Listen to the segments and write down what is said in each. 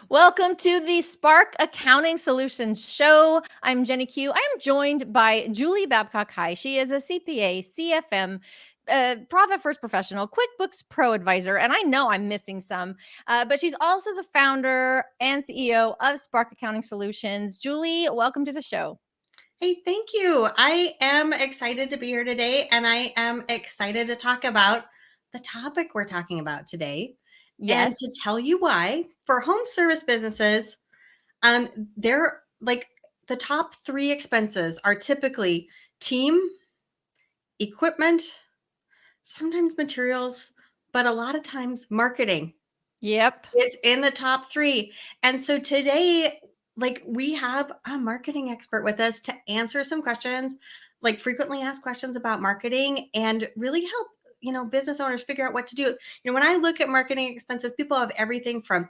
Welcome to the Spark Accounting Solutions Show. I'm Jenny Q. I am joined by Julie Babcock High. She is a CPA, CFM, Profit First Professional, QuickBooks Pro Advisor, and I know I'm missing some, but she's also the founder and CEO of Spark Accounting Solutions. Julie, welcome to the show. Hey, thank you. I am excited to be here today, and I am excited to talk about the topic we're talking about today. And to Yes. tell you why, for home service businesses, they're like the top three expenses are typically team, equipment, sometimes materials, but a lot of times marketing Yep. is in the top three. And so today, we have a marketing expert with us to answer some questions, like frequently asked questions about marketing and really help, business owners figure out what to do. When I look at marketing expenses, people have everything from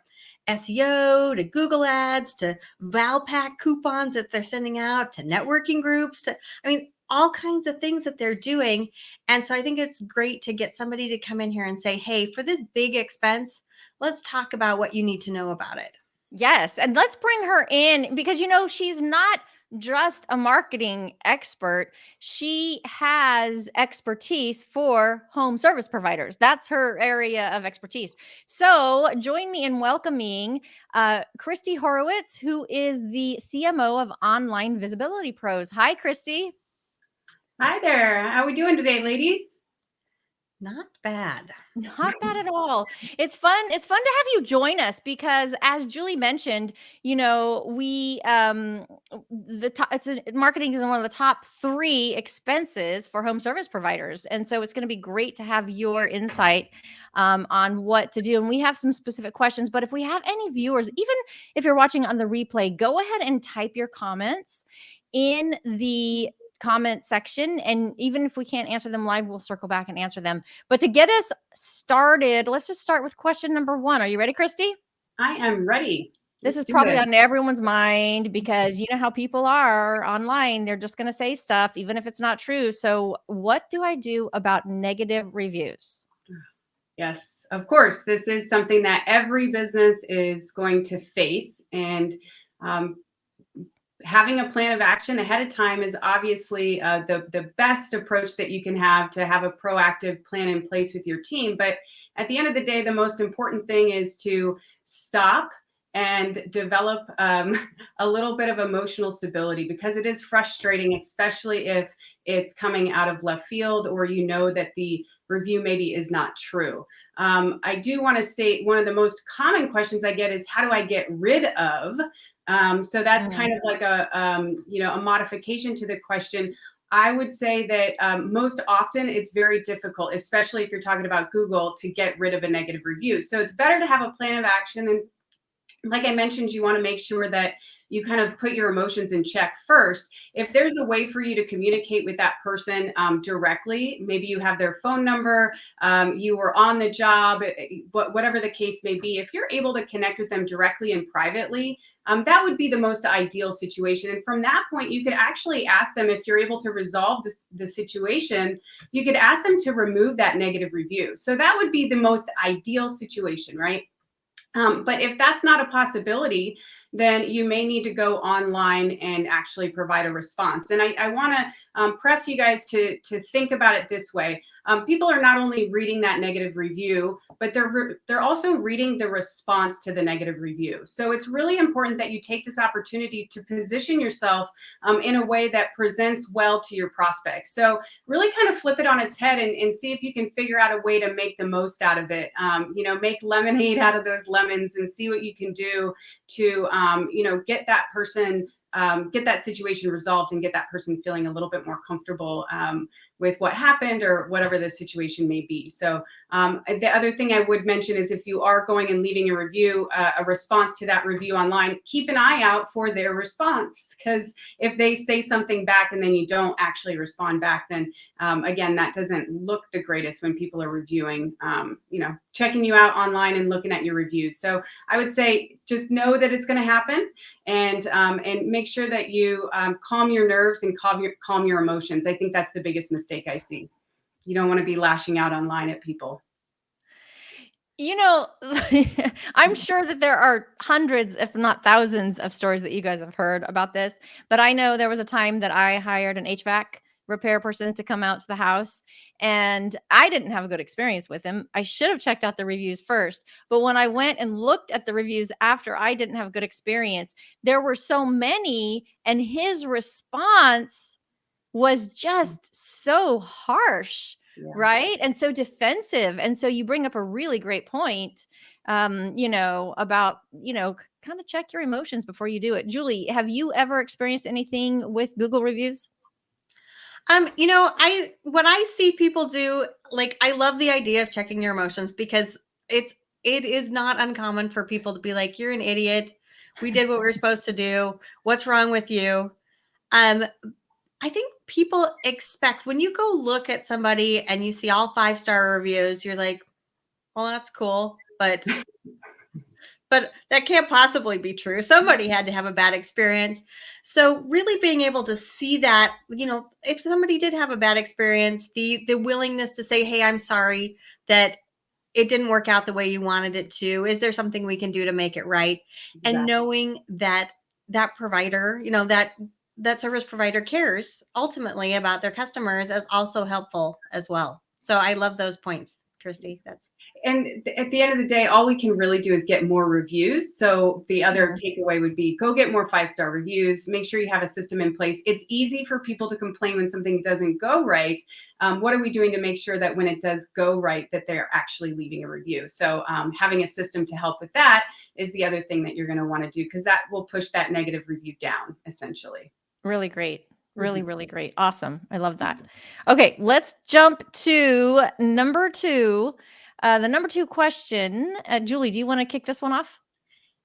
SEO to Google ads to Valpak coupons that they're sending out to networking groups all kinds of things that they're doing. And so I think it's great to get somebody to come in here and say, hey, for this big expense, let's talk about what you need to know about it. Yes. And let's bring her in because, she's not just a marketing expert. She has expertise for home service providers. That's her area of expertise. So join me in welcoming Krysti Horwitz, who is the CMO of Online Visibility Pros. Hi, Krysti. Hi there. How are we doing today, ladies? Not bad. Not bad at all. It's fun. It's fun to have you join us because as Julie mentioned, we the top marketing is one of the top 3 expenses for home service providers. And so it's going to be great to have your insight on what to do. And we have some specific questions, but if we have any viewers, even if you're watching on the replay, go ahead and type your comments in the comment section. And even if we can't answer them live, we'll circle back and answer them. But to get us started, let's just start with question number 1. Are you ready, Krysti? I am ready. This is probably on everyone's mind because you know how people are online. They're just going to say stuff, even if it's not true. So what do I do about negative reviews? Yes, of course. This is something that every business is going to face. And um, having a plan of action ahead of time is obviously the best approach that you can have to have a proactive plan in place with your team. But at the end of the day, the most important thing is to stop and develop a little bit of emotional stability, because it is frustrating, especially if it's coming out of left field or you know that the review maybe is not true. I do want to state one of the most common questions I get is, how do I get rid of? So that's kind of like a modification to the question. I would say that most often it's very difficult, especially if you're talking about Google, to get rid of a negative review. So it's better to have a plan of action. And like I mentioned, you want to make sure that you kind of put your emotions in check first. If there's a way for you to communicate with that person directly, maybe you have their phone number, you were on the job, whatever the case may be, if you're able to connect with them directly and privately, that would be the most ideal situation. And from that point, you could actually ask them, if you're able to resolve the situation, you could ask them to remove that negative review. So that would be the most ideal situation, right? But if that's not a possibility, then you may need to go online and actually provide a response. And I want to press you guys to think about it this way. People are not only reading that negative review, but they're also reading the response to the negative review. So it's really important that you take this opportunity to position yourself in a way that presents well to your prospects. So really kind of flip it on its head and see if you can figure out a way to make the most out of it. Make lemonade out of those lemons and see what you can do to, get that person, get that situation resolved and get that person feeling a little bit more comfortable with what happened or whatever the situation may be. So the other thing I would mention is, if you are going and leaving a review, a response to that review online, keep an eye out for their response, because if they say something back and then you don't actually respond back, then again, that doesn't look the greatest when people are reviewing, checking you out online and looking at your reviews. So I would say just know that it's going to happen, and make sure that you calm your nerves and calm your emotions. I think that's the biggest mistake I see. You don't want to be lashing out online at people. You know, I'm sure that there are hundreds, if not thousands, of stories that you guys have heard about this, but I know there was a time that I hired an HVAC repair person to come out to the house, and I didn't have a good experience with him. I should have checked out the reviews first, but when I went and looked at the reviews after I didn't have a good experience, there were so many, and his response was just so harsh, Yeah. right? And so defensive. And so you bring up a really great point, about, kind of check your emotions before you do it. Julie, have you ever experienced anything with Google reviews? I what I see people do, like I love the idea of checking your emotions because it is not uncommon for people to be like, "You're an idiot. We did what we were supposed to do. What's wrong with you?" Um, I think people expect when you go look at somebody and you see all 5-star reviews, you're like, "Well, that's cool, but that can't possibly be true. Somebody had to have a bad experience." So really being able to see that, if somebody did have a bad experience, the willingness to say, "Hey, I'm sorry that it didn't work out the way you wanted it to. Is there something we can do to make it right?" And Exactly. knowing that that provider, that service provider cares ultimately about their customers is also helpful as well. So I love those points, Kirsty. That's And at the end of the day, all we can really do is get more reviews. So the other Mhm. takeaway would be go get more 5-star reviews. Make sure you have a system in place. It's easy for people to complain when something doesn't go right. What are we doing to make sure that when it does go right, that they're actually leaving a review? So having a system to help with that is the other thing that you're going to want to do because that will push that negative review down essentially. Really great. Really, Mhm. really great. Awesome. I love that. Okay, let's jump to number two. The number two question. Julie, do you want to kick this one off?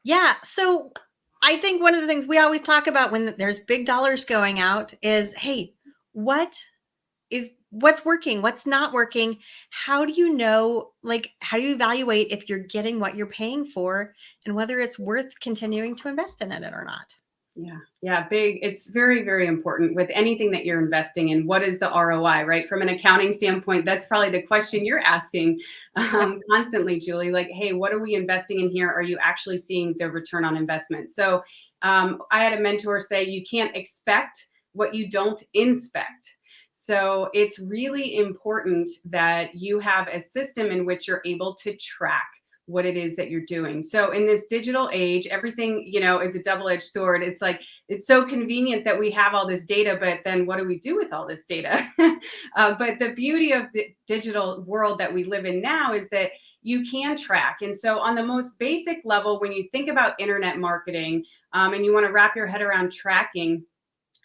Yeah. So I think one of the things we always talk about when there's big dollars going out is, hey, what's working, what's not working? How do you know, like, how do you evaluate if you're getting what you're paying for and whether it's worth continuing to invest in it or not? Yeah. Yeah. Big. It's very, very important with anything that you're investing in. What is the ROI, right? From an accounting standpoint, that's probably the question you're asking Yep. constantly, Julie. Like, hey, what are we investing in here? Are you actually seeing the return on investment? So I had a mentor say, you can't expect what you don't inspect. So it's really important that you have a system in which you're able to track what it is that you're doing. So in this digital age, everything, is a double-edged sword. It's like it's so convenient that we have all this data, but then what do we do with all this data? But the beauty of the digital world that we live in now is that you can track. And so on the most basic level, when you think about internet marketing and you want to wrap your head around tracking,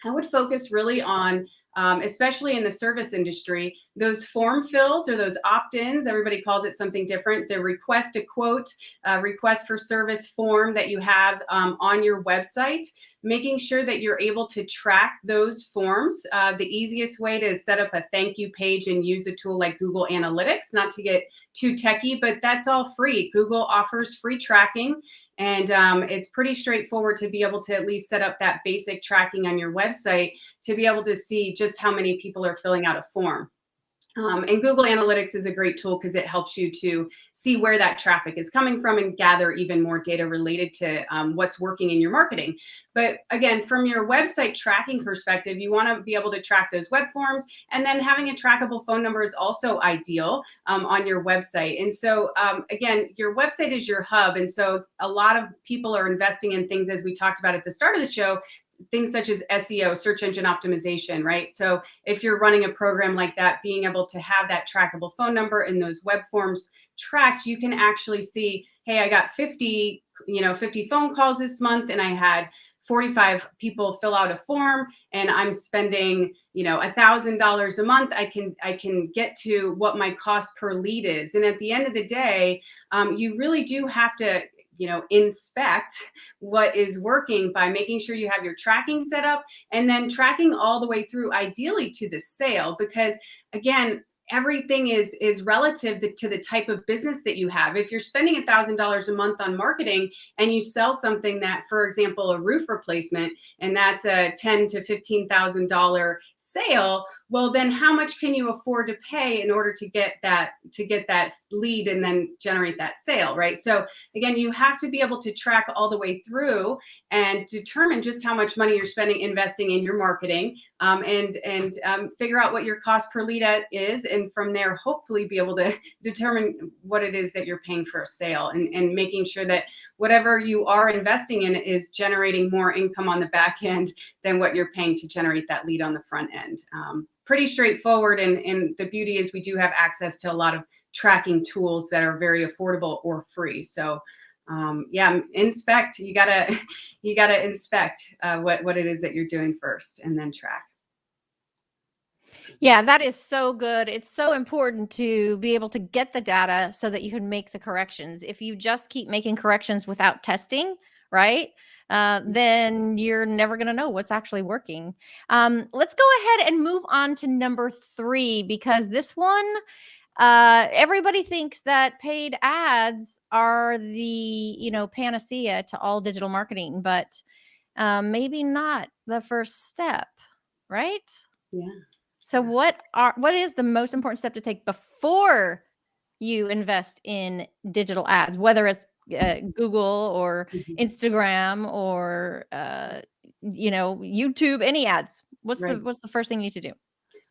I would focus really on, especially in the service industry, those form fills or those opt ins. Everybody calls it something different. The request a quote, request for service form that you have on your website, making sure that you're able to track those forms. The easiest way to set up a thank you page and use a tool like Google Analytics, not to get too techie, but that's all free. Google offers free tracking. And it's pretty straightforward to be able to at least set up that basic tracking on your website to be able to see just how many people are filling out a form. And Google Analytics is a great tool because it helps you to see where that traffic is coming from and gather even more data related to what's working in your marketing. But again, from your website tracking perspective, you want to be able to track those web forms. And then having a trackable phone number is also ideal on your website. And so, again, your website is your hub. And so, a lot of people are investing in things, as we talked about at the start of the show, things such as SEO, search engine optimization, right? So if you're running a program like that, being able to have that trackable phone number and those web forms tracked, you can actually see, hey, I got 50 phone calls this month and I had 45 people fill out a form and I'm spending, $1,000 a month. I can get to what my cost per lead is. And at the end of the day, you really do have to, inspect what is working by making sure you have your tracking set up and then tracking all the way through, ideally to the sale, because again, everything is relative to the type of business that you have. If you're spending $1,000 a month on marketing and you sell something that, for example, a roof replacement, and that's a $10,000 to $15,000 sale, well, then how much can you afford to pay in order to get that lead and then generate that sale, right? So again, you have to be able to track all the way through and determine just how much money you're spending investing in your marketing, and figure out what your cost per lead is, and from there hopefully be able to determine what it is that you're paying for a sale, and making sure that whatever you are investing in is generating more income on the back end than what you're paying to generate that lead on the front end. Pretty straightforward, and the beauty is we do have access to a lot of tracking tools that are very affordable or free. So yeah, inspect. You gotta inspect what it is that you're doing first, and then track. Yeah, that is so good. It's so important to be able to get the data so that you can make the corrections. If you just keep making corrections without testing, right? Then you're never going to know what's actually working. Let's go ahead and move on to number 3, because this one, everybody thinks that paid ads are the, panacea to all digital marketing, but maybe not the first step, right? Yeah. So what is the most important step to take before you invest in digital ads, whether it's Google or Mhm. Instagram or YouTube, any ads? Right. What's the first thing you need to do?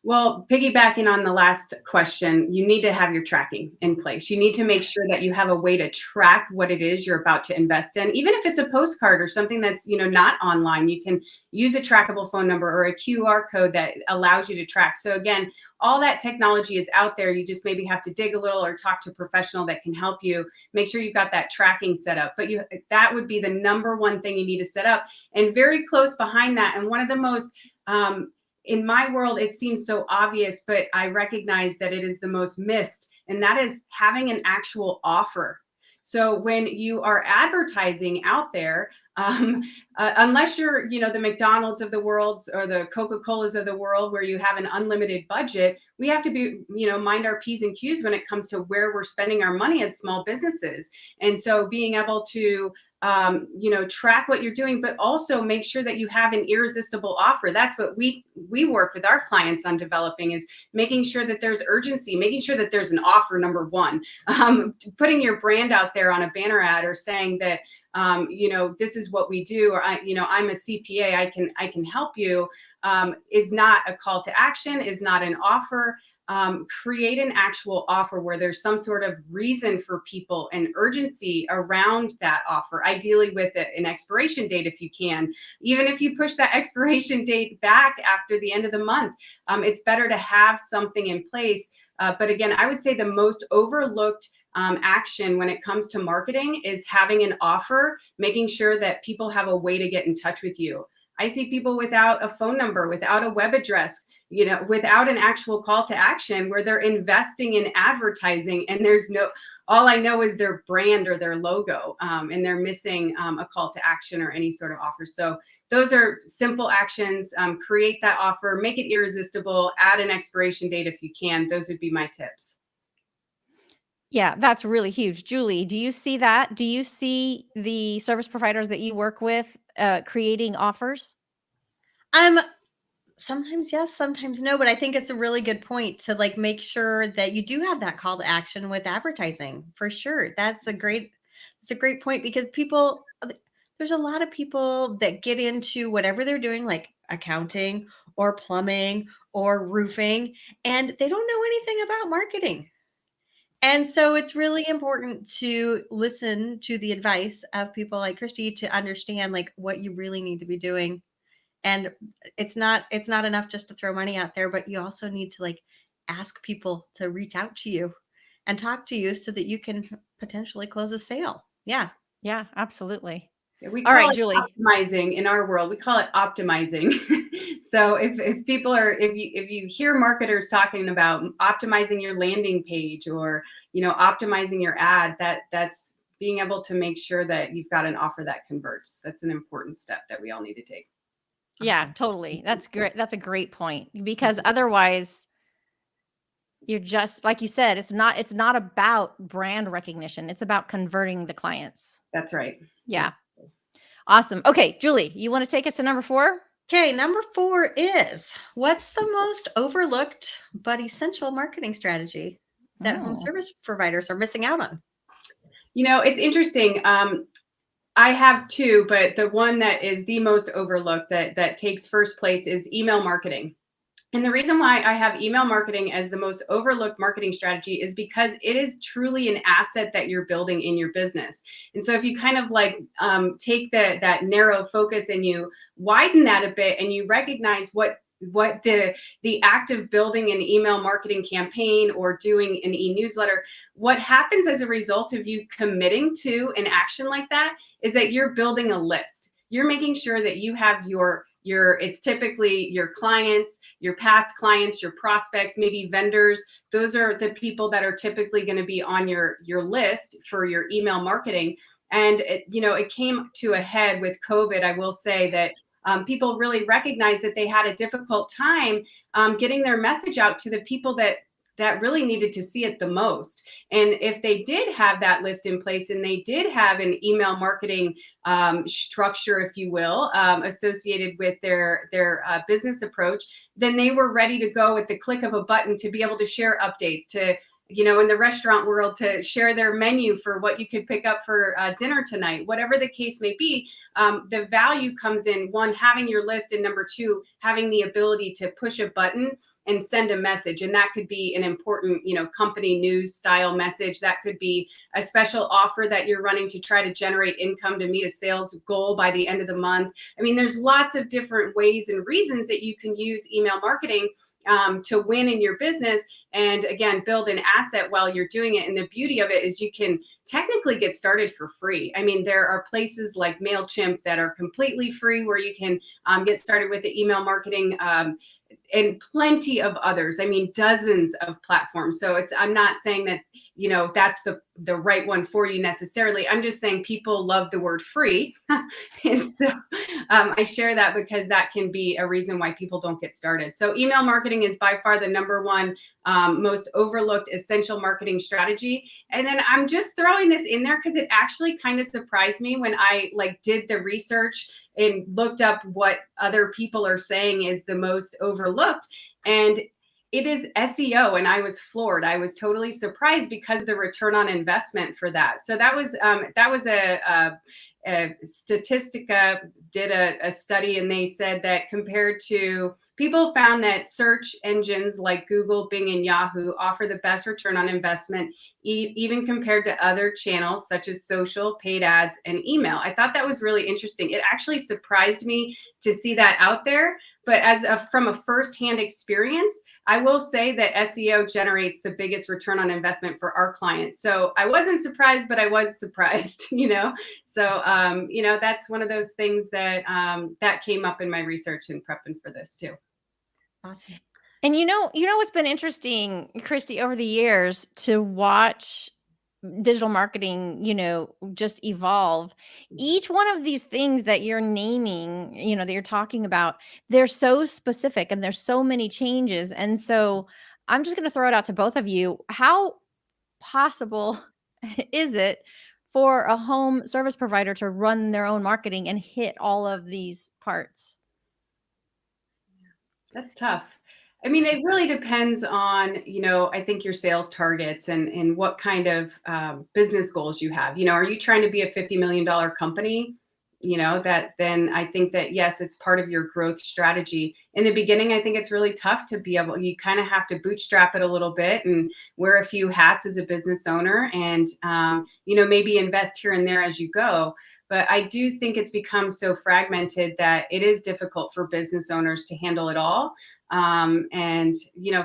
Well, piggybacking on the last question, you need to have your tracking in place. You need to make sure that you have a way to track what it is you're about to invest in. Even if it's a postcard or something that's, not online, you can use a trackable phone number or a QR code that allows you to track. So again, all that technology is out there. You just maybe have to dig a little or talk to a professional that can help you make sure you've got that tracking set up. But that would be the number one thing you need to set up. And very close behind that, and one of the most in my world, it seems so obvious, but I recognize that it is the most missed, and that is having an actual offer. So when you are advertising out there, unless you're, the McDonald's of the world or the Coca-Colas of the world, where you have an unlimited budget, we have to be, mind our P's and Q's when it comes to where we're spending our money as small businesses. And so being able to track what you're doing, but also make sure that you have an irresistible offer. That's what we work with our clients on developing, is making sure that there's urgency, making sure that there's an offer, number one. Putting your brand out there on a banner ad, or saying that this is what we do, or I'm a CPA, I can help you, is not a call to action, is not an offer. Create an actual offer where there's some sort of reason for people and urgency around that offer, ideally with an expiration date if you can. Even if you push that expiration date back after the end of the month, it's better to have something in place. But again, I would say the most overlooked action when it comes to marketing is having an offer, making sure that people have a way to get in touch with you. I see people without a phone number, without a web address, without an actual call to action, where they're investing in advertising, and all I know is their brand or their logo, and they're missing a call to action or any sort of offer. So those are simple actions. Create that offer, make it irresistible, add an expiration date if you can. Those would be my tips. Yeah, that's really huge. Julie, do you see that? Do you see the service providers that you work with creating offers? Um, Sometimes yes, sometimes no, but I think it's a really good point to make sure that you do have that call to action with advertising, for sure. It's a great point, because there's a lot of people that get into whatever they're doing, like accounting or plumbing or roofing, and they don't know anything about marketing. And so it's really important to listen to the advice of people like Krysti to understand what you really need to be doing. And it's not enough just to throw money out there, but you also need to ask people to reach out to you and talk to you so that you can potentially close a sale. Yeah. Yeah, absolutely. We All call right, it Julie. optimizing in our world. We call it optimizing. So if people are, if you hear marketers talking about optimizing your landing page, or optimizing your ad, that's being able to make sure that you've got an offer that converts. That's an important step that we all need to take. Yeah, Awesome. totally. That's great. That's a great point, because otherwise you're just, like you said, it's not about brand recognition. It's about converting the clients. That's right. Yeah. Awesome. Okay, Julie, you want to take us to number 4? Okay, number 4 is, what's the most overlooked but essential marketing strategy that home Oh. service providers are missing out on? It's interesting. I have two, but the one that is the most overlooked that takes first place is email marketing. And the reason why I have email marketing as the most overlooked marketing strategy is because it is truly an asset that you're building in your business. And so if you kind of like take that narrow focus and you widen that a bit and you recognize what the act of building an email marketing campaign or doing an e-newsletter, what happens as a result of you committing to an action like that is that you're building a list. You're making sure that you have your it's typically your clients, your past clients, your prospects, maybe vendors. Those are the people that are typically going to be on your list for your email marketing. And it came to a head with COVID. I will say that people really recognized that they had a difficult time getting their message out to the people that really needed to see it the most. And if they did have that list in place and they did have an email marketing structure, if you will, associated with their business approach, then they were ready to go at the click of a button to be able to share updates, to in the restaurant world, to share their menu for what you could pick up for dinner tonight, whatever the case may be. The value comes in, one, having your list, and number two, having the ability to push a button and send a message. And that could be an important, company news style message. That could be a special offer that you're running to try to generate income to meet a sales goal by the end of the month. I mean, there's lots of different ways and reasons that you can use email marketing to win in your business, and again, build an asset while you're doing it. And the beauty of it is you can technically get started for free. I mean, there are places like MailChimp that are completely free where you can get started with the email marketing, and plenty of others. I mean, dozens of platforms. So I'm not saying that, that's the right one for you necessarily. I'm just saying people love the word free. And so I share that because that can be a reason why people don't get started. So email marketing is by far the number one most overlooked essential marketing strategy. And then I'm just throwing this in there because it actually kind of surprised me when I did the research and looked up what other people are saying is the most overlooked. And it is SEO. And I was floored. I was totally surprised because of the return on investment for that. So that was Statistica did a study, and they said that compared to, people found that search engines like Google, Bing, and Yahoo offer the best return on investment, even compared to other channels such as social, paid ads, and email. I thought that was really interesting. It actually surprised me to see that out there. But from a firsthand experience, I will say that SEO generates the biggest return on investment for our clients. So I wasn't surprised, but I was surprised, So, that's one of those things that that came up in my research and prepping for this too. Awesome. And what's been interesting, Krysti, over the years to watch digital marketing, just evolve. Each one of these things that you're naming, that you're talking about, they're so specific and there's so many changes. And so I'm just going to throw it out to both of you. How possible is it for a home service provider to run their own marketing and hit all of these parts? That's tough. I mean, it really depends on, I think your sales targets and what kind of business goals you have. Are you trying to be a $50 million company? That then I think that, yes, it's part of your growth strategy. In the beginning, I think it's really tough to be able, you kind of have to bootstrap it a little bit and wear a few hats as a business owner, and, maybe invest here and there as you go. But I do think it's become so fragmented that it is difficult for business owners to handle it all. And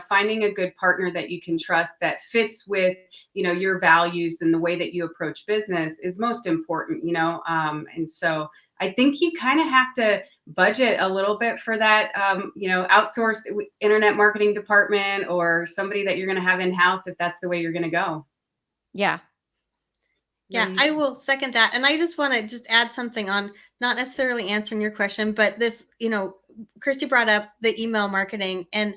finding a good partner that you can trust, that fits with your values and the way that you approach business, is most important. And so I think you kind of have to budget a little bit for that, outsourced internet marketing department or somebody that you're going to have in house, if that's the way you're going to go. Yeah. Yeah, I will second that. And I just want to just add something on, not necessarily answering your question, but this, Krysti brought up the email marketing, and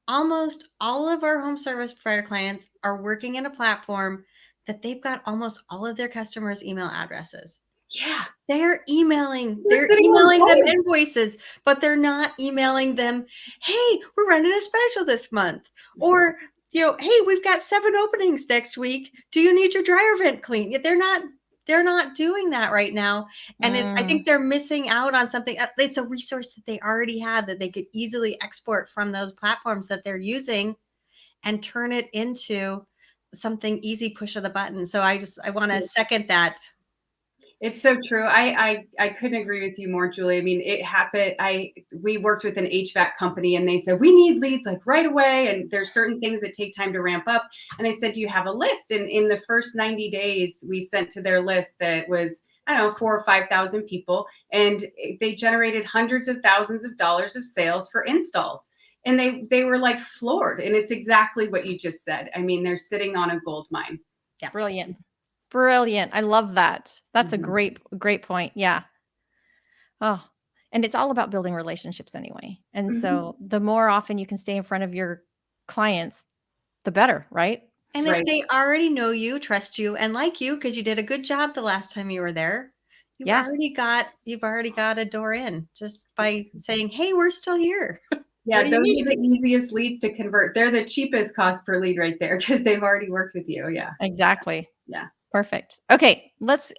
almost all of our home service provider clients are working in a platform that they've got almost all of their customers' email addresses. Yeah. They're They're sitting on them gold. invoices, but they're not emailing them, "Hey, we're running a special this month." Or, "Hey, we've got 7 openings next week. Do you need your dryer vent cleaned?" Yeah, they're not doing that right now. And I Mm, think they're missing out on something. It's a resource that they already have that they could easily export from those platforms that they're using and turn it into something easy push of the button. So I want to second that. It's so true. I couldn't agree with you more, Julie. I mean, it happened. We worked with an HVAC company and they said, we need leads like right away. And there's certain things that take time to ramp up. And I said, do you have a list? And in the first 90 days, we sent to their list that was, I don't know, 4,000 or 5,000 people. And they generated hundreds of thousands of dollars of sales for installs. And they were like floored. And it's exactly what you just said. I mean, they're sitting on a gold mine. Yeah. brilliant. Brilliant. I love that. That's a Mhm. great point. Yeah. Oh, and it's all about building relationships anyway. And Mhm. so the more often you can stay in front of your clients, the better, right? And if Right. they already know you, trust you, and like you because you did a good job the last time you were there, Yeah. you've already got a door in just by saying, "Hey, we're still here. What Yeah, do you those need?" are the easiest leads to convert. They're the cheapest cost per lead right there because they've already worked with you. Yeah. Exactly. Yeah. Perfect. Okay, let's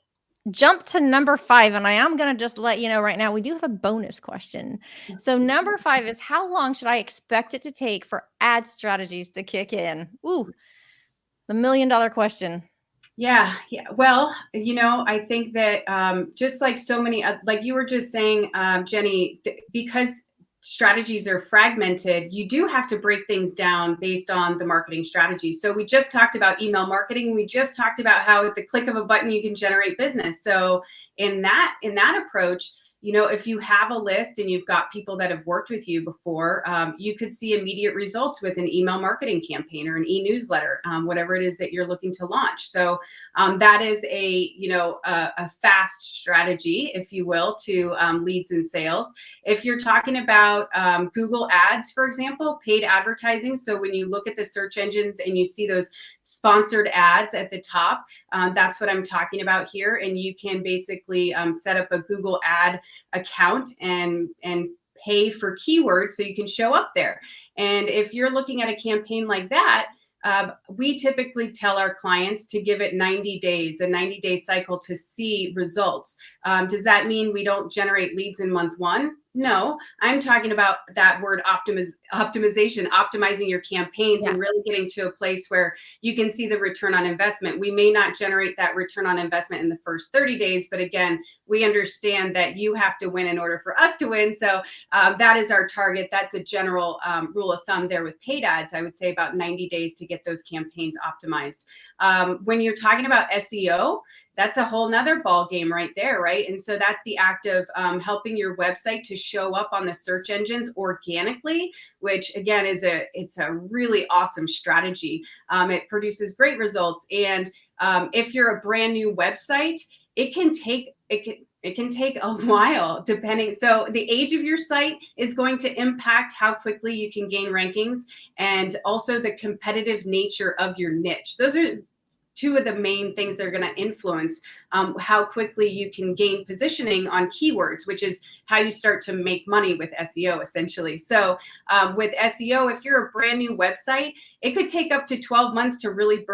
jump to number 5, and I am gonna just let you know right now, we do have a bonus question. So number 5 is, how long should I expect it to take for ad strategies to kick in? Ooh, the $1,000,000 question. Yeah, yeah. Well, I think that just like so many, like you were just saying, Jenny, because strategies are fragmented, you do have to break things down based on the marketing strategy. So we just talked about email marketing. We just talked about how at the click of a button you can generate business. So in that approach, if you have a list and you've got people that have worked with you before, you could see immediate results with an email marketing campaign or an e-newsletter, whatever it is that you're looking to launch. So that is a fast strategy, if you will, to leads and sales. If you're talking about Google Ads, for example, paid advertising. So when you look at the search engines and you see those sponsored ads at the top, that's what I'm talking about here. And you can basically set up a Google ad account and pay for keywords so you can show up there. And if you're looking at a campaign like that, we typically tell our clients to give it 90 days, a 90-day cycle to see results. Does that mean we don't generate leads in month 1? No, I'm talking about that word optimization, optimizing your campaigns Yeah. and really getting to a place where you can see the return on investment. We may not generate that return on investment in the first 30 days, but again, we understand that you have to win in order for us to win. So that is our target. That's a general rule of thumb there with paid ads. I would say about 90 days to get those campaigns optimized. When you're talking about SEO, that's a whole nother ball game right there, right? And so that's the act of helping your website to show up on the search engines organically, which again it's a really awesome strategy. It produces great results, and if you're a brand new website, it can take a while depending. So the age of your site is going to impact how quickly you can gain rankings, and also the competitive nature of your niche. Those are two of the main things that are going to influence how quickly you can gain positioning on keywords, which is how you start to make money with SEO essentially. So with SEO, if you're a brand new website, it could take up to 12 months to really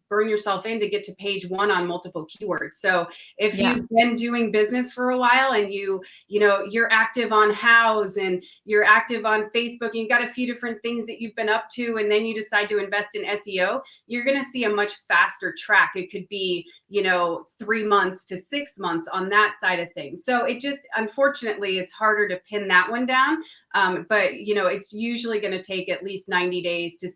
burn yourself in to get to page 1 on multiple keywords. So if Yeah. you've been doing business for a while and you're active on House and you're active on Facebook and you've got a few different things that you've been up to, and then you decide to invest in SEO, you're going to see a much faster track. It could be 3 months to 6 months on that side of things. So it just, unfortunately, it's harder to pin that one down. But it's usually going to take at least 90 days to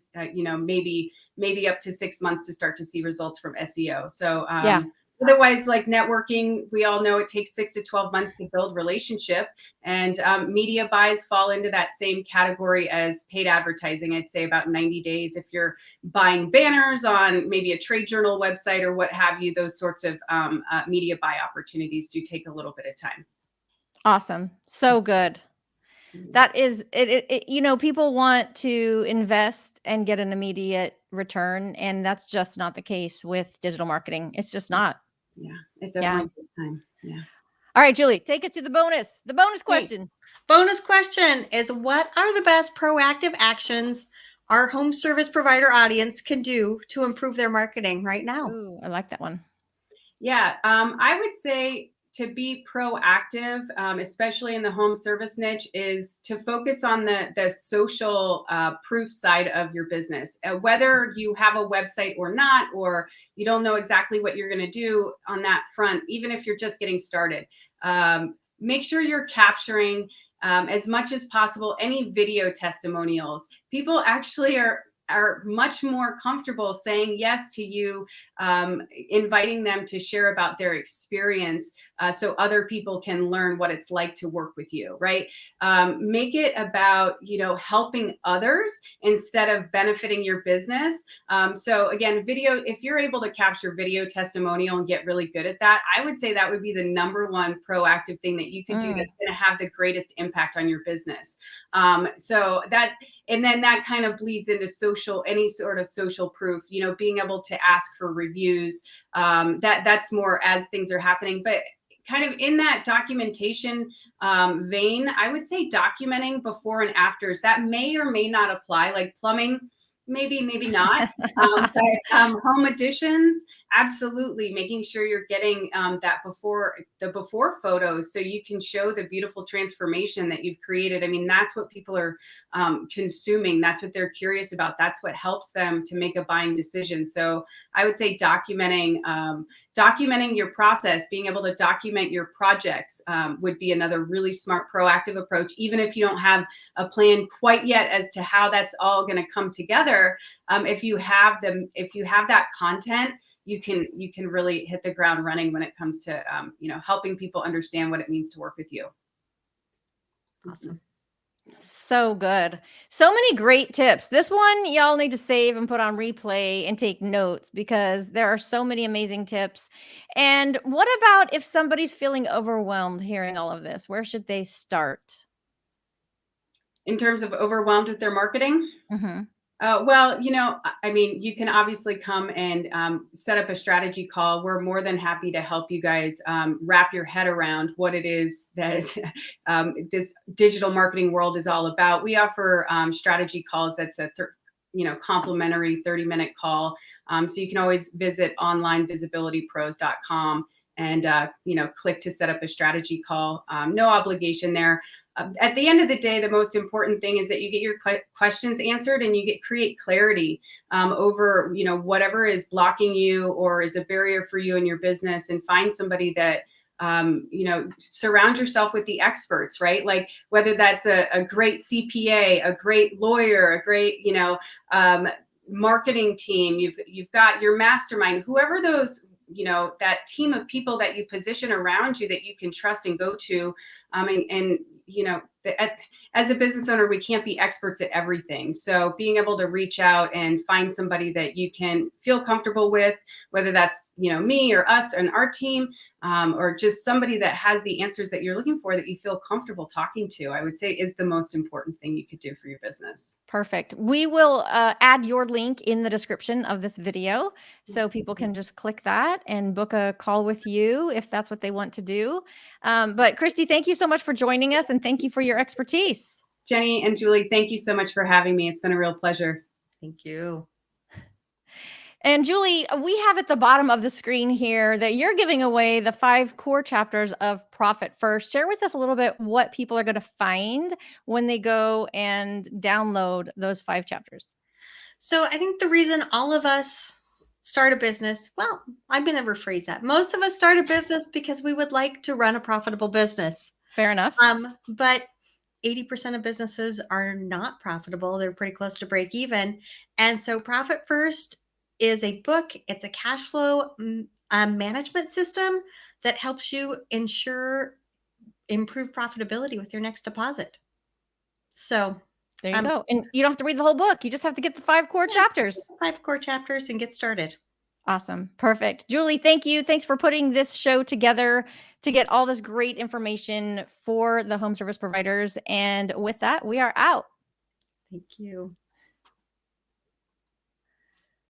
maybe up to 6 months to start to see results from SEO. So Yeah. otherwise, like networking, we all know it takes 6 to 12 months to build relationship, and media buys fall into that same category as paid advertising. I'd say about 90 days. If you're buying banners on maybe a trade journal website or what have you, those sorts of media buy opportunities do take a little bit of time. Awesome. So good. That is people want to invest and get an immediate return, and that's just not the case with digital marketing. It's just not. Yeah, it Yeah. definitely takes time. Yeah. All right, Julie, take us to the bonus Great. question. Bonus question is, what are the best proactive actions our home service provider audience can do to improve their marketing right now? Ooh, I like that one. Yeah, I would say to be proactive, especially in the home service niche, is to focus on the social proof side of your business. Whether you have a website or not, or you don't know exactly what you're going to do on that front, even if you're just getting started, make sure you're capturing as much as possible any video testimonials. People actually are much more comfortable saying yes to you, inviting them to share about their experience, so other people can learn what it's like to work with you, right? Make it about, helping others instead of benefiting your business. So again, video, if you're able to capture video testimonial and get really good at that, I would say that would be the number one proactive thing that you could do that's going to have the greatest impact on your business. So that, and then that kind of bleeds into any sort of social proof, being able to ask for reviews. That's more as things are happening, but kind of in that documentation vein, I would say documenting before and afters. That may or may not apply, like plumbing, maybe not. But home additions, absolutely, making sure you're getting the before photos, so you can show the beautiful transformation that you've created. I mean, that's what people are consuming. That's what they're curious about. That's what helps them to make a buying decision. So I would say documenting your process, being able to document your projects, would be another really smart, proactive approach. Even if you don't have a plan quite yet as to how that's all going to come together, if you have that content, you can really hit the ground running when it comes to helping people understand what it means to work with you. Awesome. So good. So many great tips. This one y'all need to save and put on replay and take notes, because there are so many amazing tips. And what about if somebody's feeling overwhelmed hearing all of this? Where should they start? In terms of overwhelmed with their marketing? Mm-hmm. Well, I mean, you can obviously come and set up a strategy call. We're more than happy to help you guys wrap your head around what it is that this digital marketing world is all about. We offer strategy calls. That's a complimentary 30-minute call. So you can always visit onlinevisibilitypros.com and click to set up a strategy call. No obligation there. At the end of the day, the most important thing is that you get your questions answered and you create clarity over whatever is blocking you or is a barrier for you in your business, and find somebody that surround yourself with the experts, right? Like whether that's a great CPA, a great lawyer, a great marketing team, you've got your mastermind, whoever those that team of people that you position around you that you can trust and go to, as a business owner, we can't be experts at everything. So being able to reach out and find somebody that you can feel comfortable with, whether that's me or us and our team, or just somebody that has the answers that you're looking for, that you feel comfortable talking to, I would say is the most important thing you could do for your business. Perfect. We will add your link in the description of this video, so people can just click that and book a call with you if that's what they want to do. But Krysti, thank you so much for joining us, and thank you for your expertise. Jenny and Julie, thank you so much for having me. It's been a real pleasure. Thank you. And Julie, we have at the bottom of the screen here that you're giving away the 5 core chapters of Profit First. Share with us a little bit what people are going to find when they go and download those 5 chapters. So I think the reason all of us start a business, well, I'm going to rephrase that. Most of us start a business because we would like to run a profitable business. Fair enough. But 80% of businesses are not profitable. They're pretty close to break even. And so Profit First is a book. It's a cash flow management system that helps you improve profitability with your next deposit. So there you go. And you don't have to read the whole book. You just have to get the 5 core chapters. 5 core chapters and get started. Awesome. Perfect. Julie, thank you. Thanks for putting this show together to get all this great information for the home service providers. And with that, we are out. Thank you.